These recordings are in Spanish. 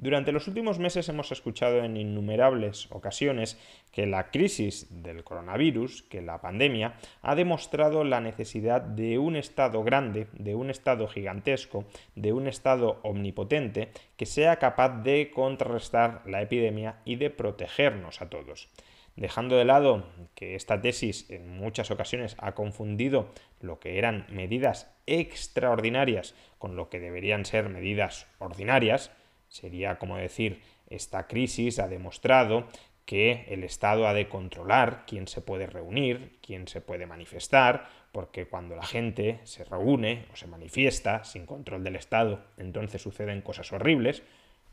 Durante los últimos meses hemos escuchado en innumerables ocasiones que la crisis del coronavirus, que la pandemia, ha demostrado la necesidad de un Estado grande, de un Estado gigantesco, de un Estado omnipotente que sea capaz de contrarrestar la epidemia y de protegernos a todos. Dejando de lado que esta tesis en muchas ocasiones ha confundido lo que eran medidas extraordinarias con lo que deberían ser medidas ordinarias, sería como decir, esta crisis ha demostrado que el Estado ha de controlar quién se puede reunir, quién se puede manifestar, porque cuando la gente se reúne o se manifiesta sin control del Estado, entonces suceden cosas horribles.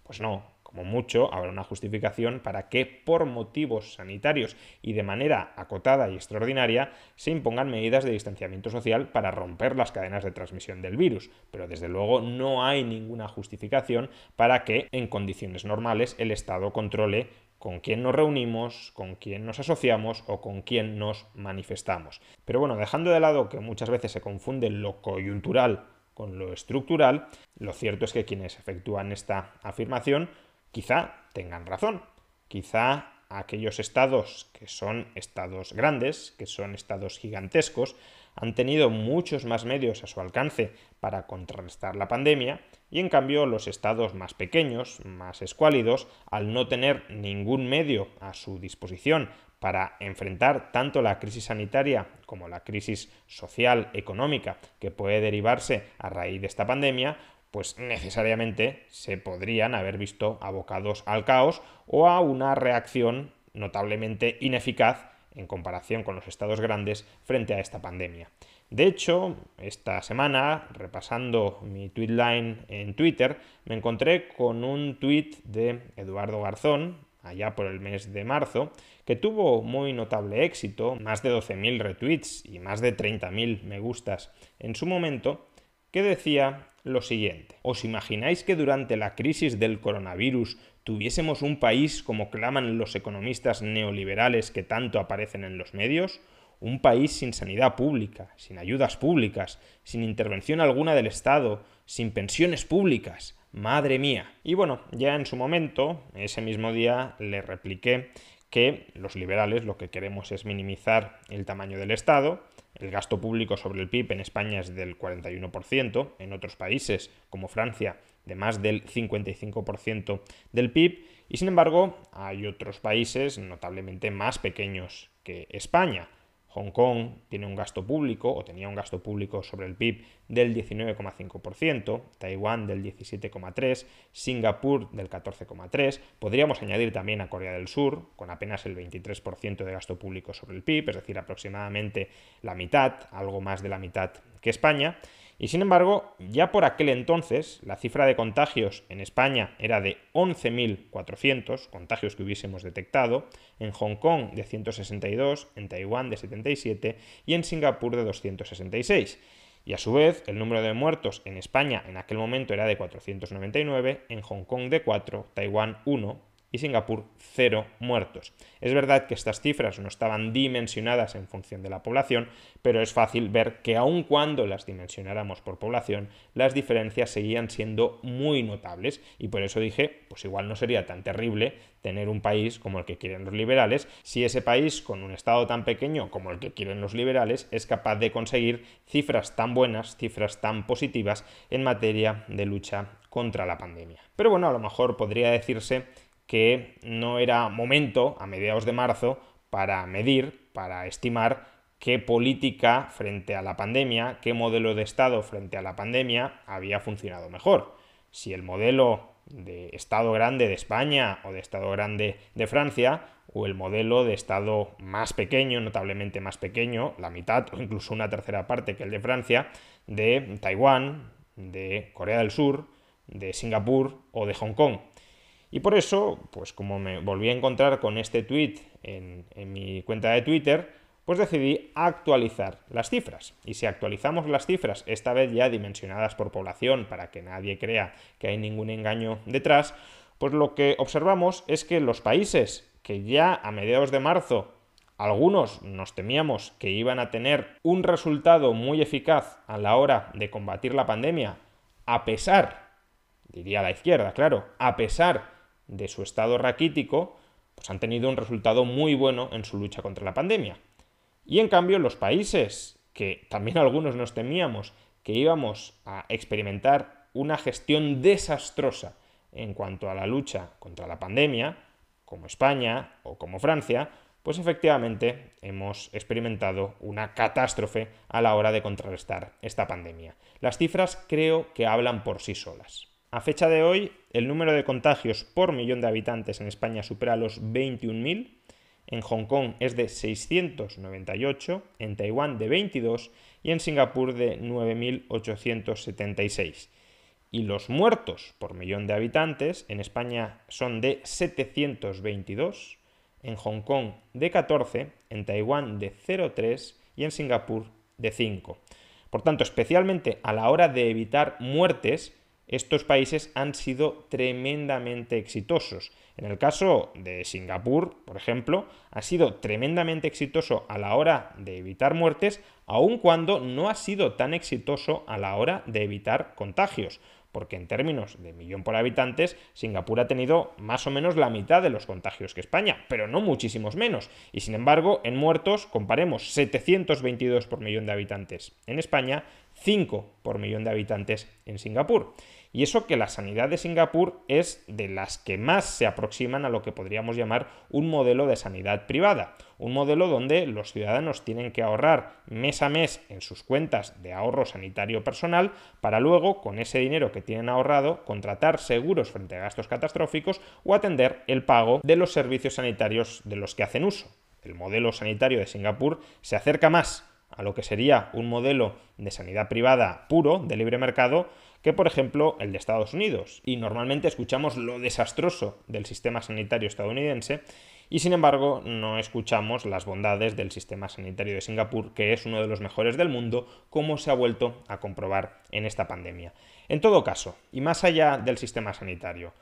Pues no, como mucho habrá una justificación para que por motivos sanitarios y de manera acotada y extraordinaria se impongan medidas de distanciamiento social para romper las cadenas de transmisión del virus, pero desde luego no hay ninguna justificación para que en condiciones normales el Estado controle con quién nos reunimos, con quién nos asociamos o con quién nos manifestamos. Pero bueno, dejando de lado que muchas veces se confunde lo coyuntural con lo estructural, lo cierto es que quienes efectúan esta afirmación quizá tengan razón. Quizá aquellos estados que son estados grandes, que son estados gigantescos, han tenido muchos más medios a su alcance para contrarrestar la pandemia y en cambio los estados más pequeños, más escuálidos, al no tener ningún medio a su disposición para enfrentar tanto la crisis sanitaria como la crisis social, económica, que puede derivarse a raíz de esta pandemia, pues necesariamente se podrían haber visto abocados al caos o a una reacción notablemente ineficaz en comparación con los estados grandes frente a esta pandemia. De hecho, esta semana, repasando mi tweetline en Twitter, me encontré con un tweet de Eduardo Garzón, allá por el mes de marzo, que tuvo muy notable éxito, más de 12.000 retweets y más de 30.000 me gustas en su momento, que decía lo siguiente: ¿os imagináis que durante la crisis del coronavirus tuviésemos un país como claman los economistas neoliberales que tanto aparecen en los medios? Un país sin sanidad pública, sin ayudas públicas, sin intervención alguna del Estado, sin pensiones públicas. Madre mía. Y bueno, ya en su momento, ese mismo día, le repliqué que los liberales lo que queremos es minimizar el tamaño del Estado. El gasto público sobre el PIB en España es del 41%, en otros países como Francia de más del 55% del PIB, y sin embargo hay otros países notablemente más pequeños que España. Hong Kong tiene un gasto público, o tenía un gasto público sobre el PIB del 19,5%, Taiwán del 17,3%, Singapur del 14,3%, podríamos añadir también a Corea del Sur, con apenas el 23% de gasto público sobre el PIB, es decir, aproximadamente la mitad, algo más de la mitad que España. Y sin embargo, ya por aquel entonces, la cifra de contagios en España era de 11.400 contagios que hubiésemos detectado, en Hong Kong de 162, en Taiwán de 77 y en Singapur de 266. Y a su vez, el número de muertos en España en aquel momento era de 499, en Hong Kong de 4, Taiwán 1 y Singapur 0 muertos. Es verdad que estas cifras no estaban dimensionadas en función de la población, pero es fácil ver que aun cuando las dimensionáramos por población, las diferencias seguían siendo muy notables y por eso dije, pues igual no sería tan terrible tener un país como el que quieren los liberales, si ese país con un estado tan pequeño como el que quieren los liberales es capaz de conseguir cifras tan buenas, cifras tan positivas en materia de lucha contra la pandemia. Pero bueno, a lo mejor podría decirse que no era momento, a mediados de marzo, para medir, para estimar qué política frente a la pandemia, qué modelo de Estado frente a la pandemia había funcionado mejor. Si el modelo de Estado grande de España o de Estado grande de Francia, o el modelo de Estado más pequeño, notablemente más pequeño, la mitad o incluso una tercera parte que el de Francia, de Taiwán, de Corea del Sur, de Singapur o de Hong Kong. Y por eso, pues como me volví a encontrar con este tweet en mi cuenta de Twitter, pues decidí actualizar las cifras. Y si actualizamos las cifras, esta vez ya dimensionadas por población, para que nadie crea que hay ningún engaño detrás, pues lo que observamos es que los países que ya a mediados de marzo algunos nos temíamos que iban a tener un resultado muy eficaz a la hora de combatir la pandemia, a pesar diría la izquierda, claro, a pesar de su estado raquítico, pues han tenido un resultado muy bueno en su lucha contra la pandemia. Y en cambio, los países que también algunos nos temíamos que íbamos a experimentar una gestión desastrosa en cuanto a la lucha contra la pandemia, como España o como Francia, pues efectivamente hemos experimentado una catástrofe a la hora de contrarrestar esta pandemia. Las cifras creo que hablan por sí solas. A fecha de hoy, el número de contagios por millón de habitantes en España supera los 21.000, en Hong Kong es de 698, en Taiwán de 22 y en Singapur de 9.876. Y los muertos por millón de habitantes en España son de 722, en Hong Kong de 14, en Taiwán de 0,3 y en Singapur de 5. Por tanto, especialmente a la hora de evitar muertes, estos países han sido tremendamente exitosos. En el caso de Singapur, por ejemplo, ha sido tremendamente exitoso a la hora de evitar muertes, aun cuando no ha sido tan exitoso a la hora de evitar contagios, porque en términos de millón por habitantes, Singapur ha tenido más o menos la mitad de los contagios que España, pero no muchísimos menos. Y sin embargo, en muertos, comparemos 722 por millón de habitantes en España, 5 por millón de habitantes en Singapur. Y eso que la sanidad de Singapur es de las que más se aproximan a lo que podríamos llamar un modelo de sanidad privada. Un modelo donde los ciudadanos tienen que ahorrar mes a mes en sus cuentas de ahorro sanitario personal para luego, con ese dinero que tienen ahorrado, contratar seguros frente a gastos catastróficos o atender el pago de los servicios sanitarios de los que hacen uso. El modelo sanitario de Singapur se acerca más a lo que sería un modelo de sanidad privada puro, de libre mercado, que por ejemplo el de Estados Unidos. Y normalmente escuchamos lo desastroso del sistema sanitario estadounidense y sin embargo no escuchamos las bondades del sistema sanitario de Singapur, que es uno de los mejores del mundo, como se ha vuelto a comprobar en esta pandemia. En todo caso, y más allá del sistema sanitario,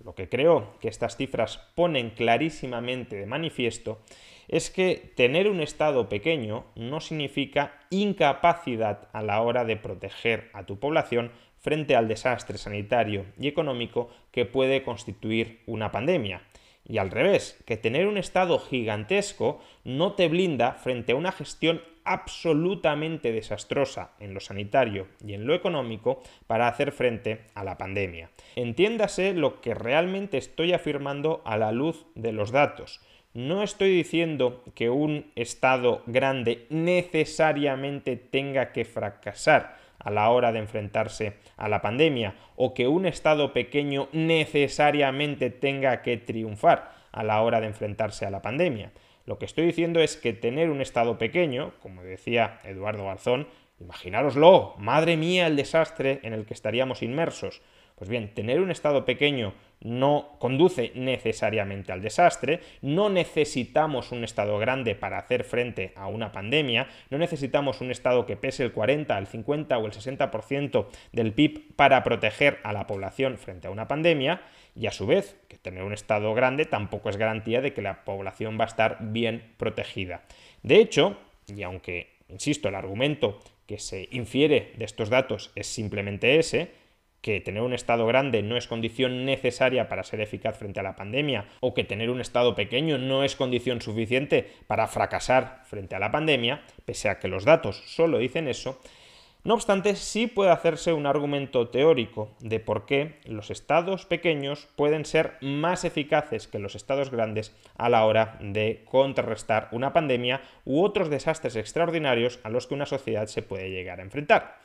lo que creo que estas cifras ponen clarísimamente de manifiesto es que tener un Estado pequeño no significa incapacidad a la hora de proteger a tu población frente al desastre sanitario y económico que puede constituir una pandemia. Y al revés, que tener un Estado gigantesco no te blinda frente a una gestión absolutamente desastrosa en lo sanitario y en lo económico para hacer frente a la pandemia. Entiéndase lo que realmente estoy afirmando a la luz de los datos. No estoy diciendo que un Estado grande necesariamente tenga que fracasar a la hora de enfrentarse a la pandemia, o que un Estado pequeño necesariamente tenga que triunfar a la hora de enfrentarse a la pandemia. Lo que estoy diciendo es que tener un Estado pequeño, como decía Eduardo Garzón, imaginároslo, madre mía el desastre en el que estaríamos inmersos. Pues bien, tener un Estado pequeño no conduce necesariamente al desastre, no necesitamos un Estado grande para hacer frente a una pandemia, no necesitamos un Estado que pese el 40, el 50 o el 60% del PIB para proteger a la población frente a una pandemia, y a su vez, que tener un Estado grande tampoco es garantía de que la población va a estar bien protegida. De hecho, y aunque, insisto, el argumento que se infiere de estos datos es simplemente ese, que tener un Estado grande no es condición necesaria para ser eficaz frente a la pandemia, o que tener un Estado pequeño no es condición suficiente para fracasar frente a la pandemia, pese a que los datos solo dicen eso. No obstante, sí puede hacerse un argumento teórico de por qué los estados pequeños pueden ser más eficaces que los estados grandes a la hora de contrarrestar una pandemia u otros desastres extraordinarios a los que una sociedad se puede llegar a enfrentar.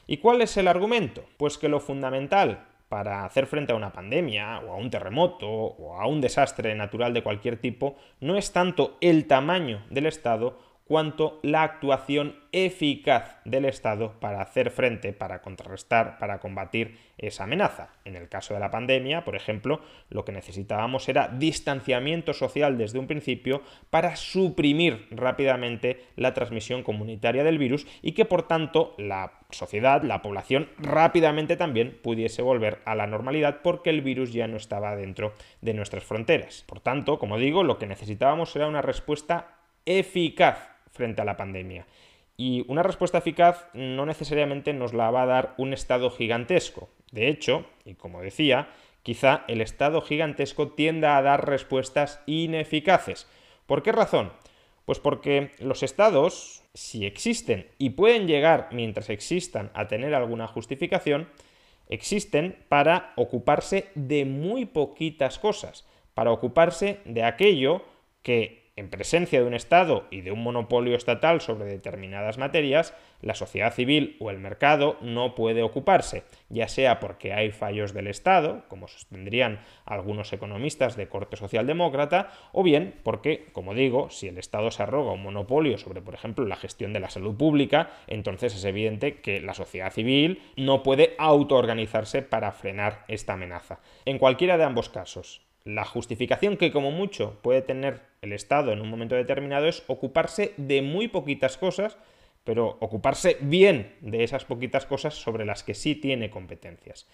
¿Y cuál es el argumento? Pues que lo fundamental para hacer frente a una pandemia o a un terremoto o a un desastre natural de cualquier tipo no es tanto el tamaño del Estado cuanto la actuación eficaz del Estado para hacer frente, para contrarrestar, para combatir esa amenaza. En el caso de la pandemia, por ejemplo, lo que necesitábamos era distanciamiento social desde un principio para suprimir rápidamente la transmisión comunitaria del virus y que, por tanto, la sociedad, la población, rápidamente también pudiese volver a la normalidad porque el virus ya no estaba dentro de nuestras fronteras. Por tanto, como digo, lo que necesitábamos era una respuesta eficaz frente a la pandemia. Y una respuesta eficaz no necesariamente nos la va a dar un Estado gigantesco. De hecho, y como decía, quizá el Estado gigantesco tienda a dar respuestas ineficaces. ¿Por qué razón? Pues porque los estados, si existen y pueden llegar mientras existan a tener alguna justificación, existen para ocuparse de muy poquitas cosas, para ocuparse de aquello que, en presencia de un Estado y de un monopolio estatal sobre determinadas materias, la sociedad civil o el mercado no puede ocuparse, ya sea porque hay fallos del Estado, como sostendrían algunos economistas de corte socialdemócrata, o bien porque, como digo, si el Estado se arroga un monopolio sobre, por ejemplo, la gestión de la salud pública, entonces es evidente que la sociedad civil no puede autoorganizarse para frenar esta amenaza. En cualquiera de ambos casos, la justificación que como mucho puede tener el Estado en un momento determinado es ocuparse de muy poquitas cosas, pero ocuparse bien de esas poquitas cosas sobre las que sí tiene competencias.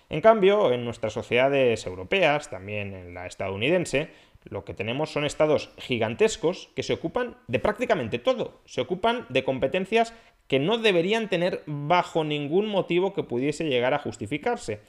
En cambio, en nuestras sociedades europeas, también en la estadounidense, lo que tenemos son estados gigantescos que se ocupan de prácticamente todo. Se ocupan de competencias que no deberían tener bajo ningún motivo que pudiese llegar a justificarse.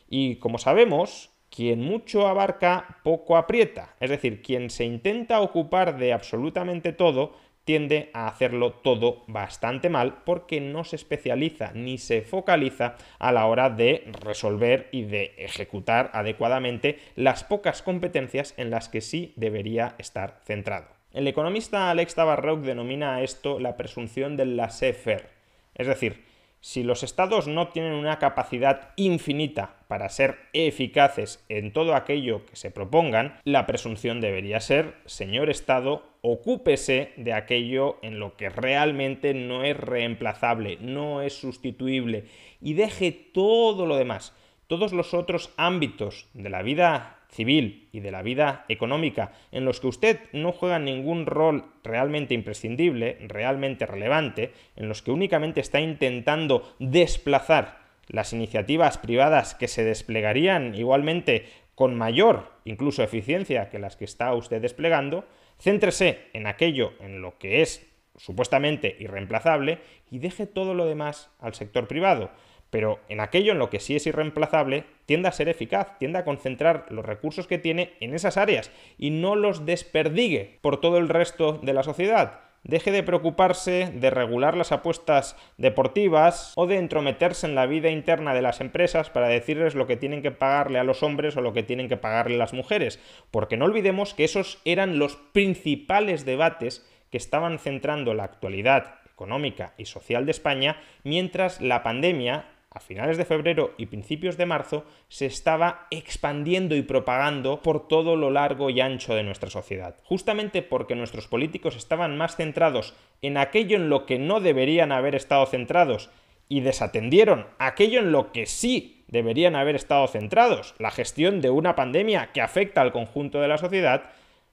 Y como sabemos, quien mucho abarca, poco aprieta. Es decir, quien se intenta ocupar de absolutamente todo, tiende a hacerlo todo bastante mal porque no se especializa ni se focaliza a la hora de resolver y de ejecutar adecuadamente las pocas competencias en las que sí debería estar centrado. El economista Alex Tabarrok denomina a esto la presunción del laissez-faire. Es decir, si los estados no tienen una capacidad infinita para ser eficaces en todo aquello que se propongan, la presunción debería ser: señor Estado, ocúpese de aquello en lo que realmente no es reemplazable, no es sustituible, y deje todo lo demás, todos los otros ámbitos de la vida civil y de la vida económica en los que usted no juega ningún rol realmente imprescindible, realmente relevante, en los que únicamente está intentando desplazar las iniciativas privadas que se desplegarían igualmente con mayor incluso eficiencia que las que está usted desplegando, céntrese en aquello en lo que es supuestamente irreemplazable y deje todo lo demás al sector privado. Pero en aquello en lo que sí es irreemplazable, tiende a ser eficaz, tiende a concentrar los recursos que tiene en esas áreas y no los desperdigue por todo el resto de la sociedad. Deje de preocuparse de regular las apuestas deportivas o de entrometerse en la vida interna de las empresas para decirles lo que tienen que pagarle a los hombres o lo que tienen que pagarle a las mujeres, porque no olvidemos que esos eran los principales debates que estaban centrando la actualidad económica y social de España mientras la pandemia, a finales de febrero y principios de marzo, se estaba expandiendo y propagando por todo lo largo y ancho de nuestra sociedad. Justamente porque nuestros políticos estaban más centrados en aquello en lo que no deberían haber estado centrados y desatendieron aquello en lo que sí deberían haber estado centrados, la gestión de una pandemia que afecta al conjunto de la sociedad,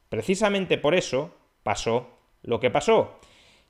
precisamente por eso pasó lo que pasó.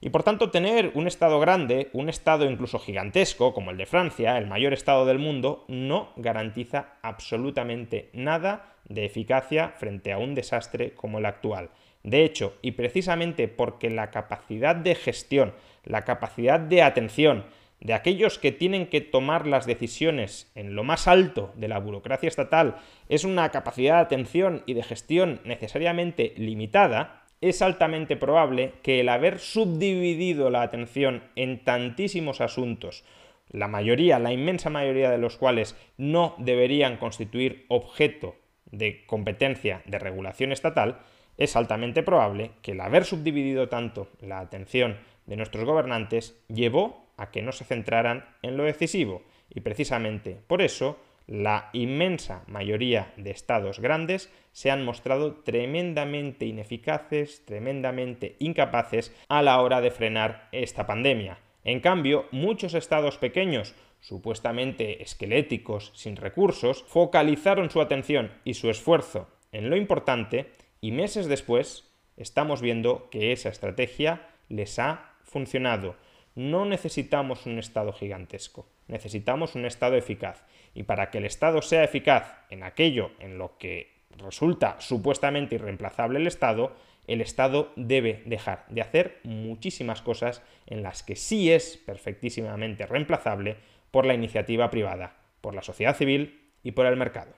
Y por tanto, tener un Estado grande, un Estado incluso gigantesco, como el de Francia, el mayor Estado del mundo, no garantiza absolutamente nada de eficacia frente a un desastre como el actual. De hecho, y precisamente porque la capacidad de gestión, la capacidad de atención de aquellos que tienen que tomar las decisiones en lo más alto de la burocracia estatal es una capacidad de atención y de gestión necesariamente limitada, es altamente probable que el haber subdividido la atención en tantísimos asuntos, la mayoría, la inmensa mayoría de los cuales no deberían constituir objeto de competencia de regulación estatal, es altamente probable que el haber subdividido tanto la atención de nuestros gobernantes llevó a que no se centraran en lo decisivo. Y precisamente por eso la inmensa mayoría de estados grandes se han mostrado tremendamente ineficaces, tremendamente incapaces a la hora de frenar esta pandemia. En cambio, muchos estados pequeños, supuestamente esqueléticos, sin recursos, focalizaron su atención y su esfuerzo en lo importante y meses después estamos viendo que esa estrategia les ha funcionado. No necesitamos un Estado gigantesco, necesitamos un Estado eficaz. Y para que el Estado sea eficaz en aquello en lo que resulta supuestamente irreemplazable el Estado debe dejar de hacer muchísimas cosas en las que sí es perfectísimamente reemplazable por la iniciativa privada. por la sociedad civil y por el mercado.